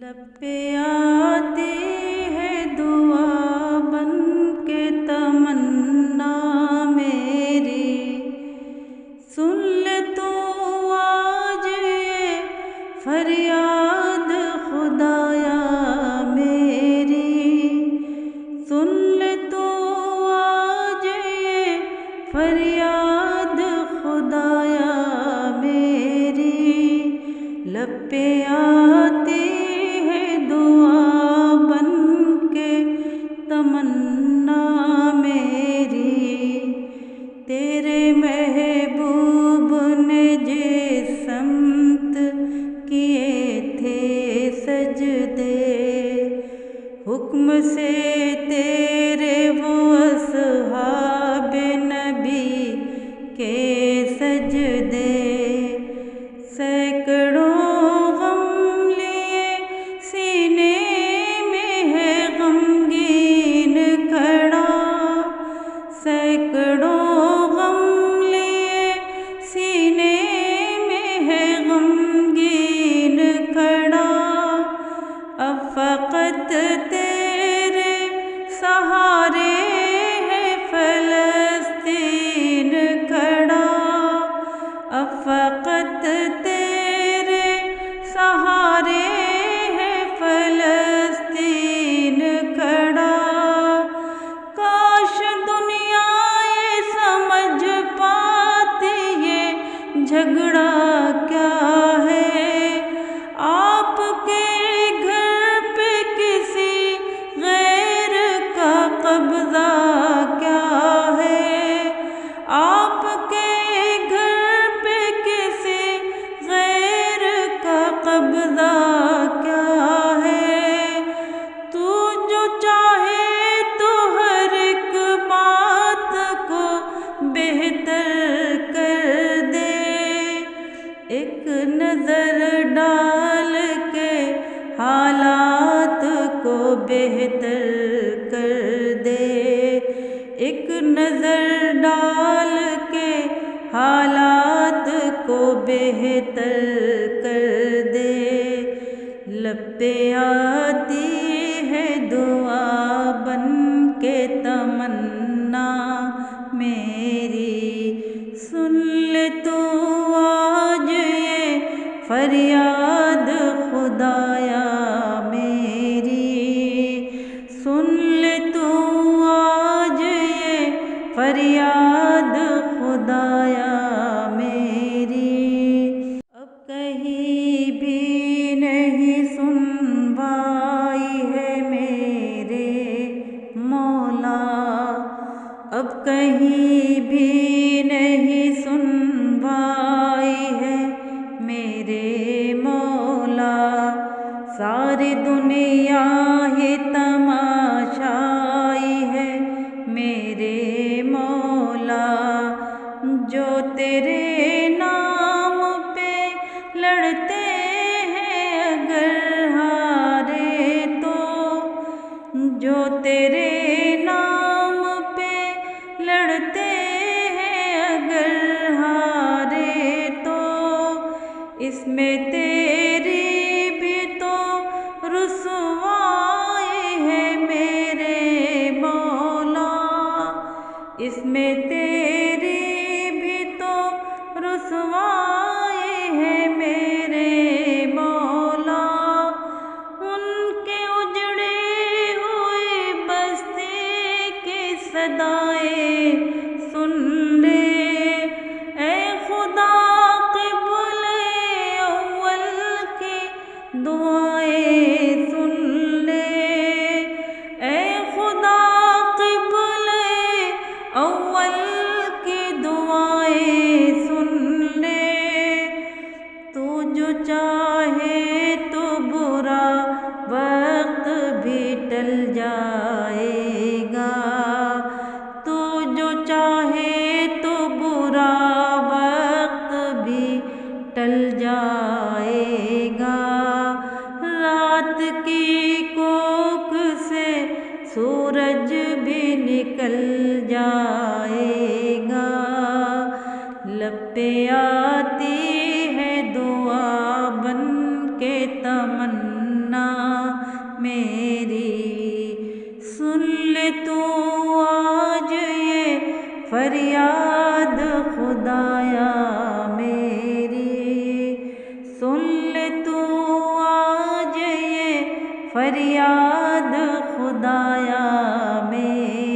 लब पे आती है दुआ बन के तमन्ना मेरी, सुन ले तू आज ये फरियाद खुदाया मेरी, सुन ले तू आज ये फरियाद खुदाया मेरी। लब पे आती तमन्ना मेरी, तेरे महबूब ने जिस समत किए थे सजदे, हुक्म से तेरे वो अस्हाब नबी के सजदे, सैकड़ों फ़क़त तेरे सहारे है फ़लस्तीन खड़ा, अब फ़क़त तेरे सहारे है फ़लस्तीन खड़ा। काश दुनिया ये समझ पाती ये झगड़ा क्या है, आपके कब्ज़ा क्या है, आपके घर पे किसी गैर का कब्ज़ा क्या है। तू जो चाहे तो हर एक बात को बेहतर कर दे, एक नज़र डाल के हालात को बेहतर कर दे, एक नज़र डाल के हालात को बेहतर कर दे। लब पे आती है दुआ बन के तमन्ना मेरी, सुन ले तू आज ये फरियाद खुदाया मेरी, सुन ले तू आज ये फरियाद खुदाया मेरी। अब कहीं भी नहीं सुनवाई है मेरे मौला, अब कहीं भी नहीं सुनवाई है मेरे मौला, सारी दुनिया ही तमाशाई है मेरे मौला, जो तेरे नाम पे लड़ते हैं अगर हारे तो, जो तेरे नाम पे लड़ते हैं अगर हारे तो, इसमें तेरी भी तो रुसवाई है मेरे मौला, इसमें तेरी भी तो रुसवाई है मेरे मौला। उनके उजड़े हुए बस्ती की सदाएं सुन ले, ऐ खुदा क़िबल अव्वल की दुआएं सुन ले, ऐ खुदा क़िबल अव्वल की दुआएं सुन ले। तू जो चाहे तो बुरा वक्त भी टल जाएगा, तू जो चाहे तो बुरा वक्त भी टल जाएगा, रात की कोख से सूरज भी निकल जाएगा। लब पे आती है दुआ बन के तमन्ना मेरी। सुन ले तू आज ये फरियाद खुदाया मेरी। सुन ले तू आज ये फरियाद खुदाया मेरी।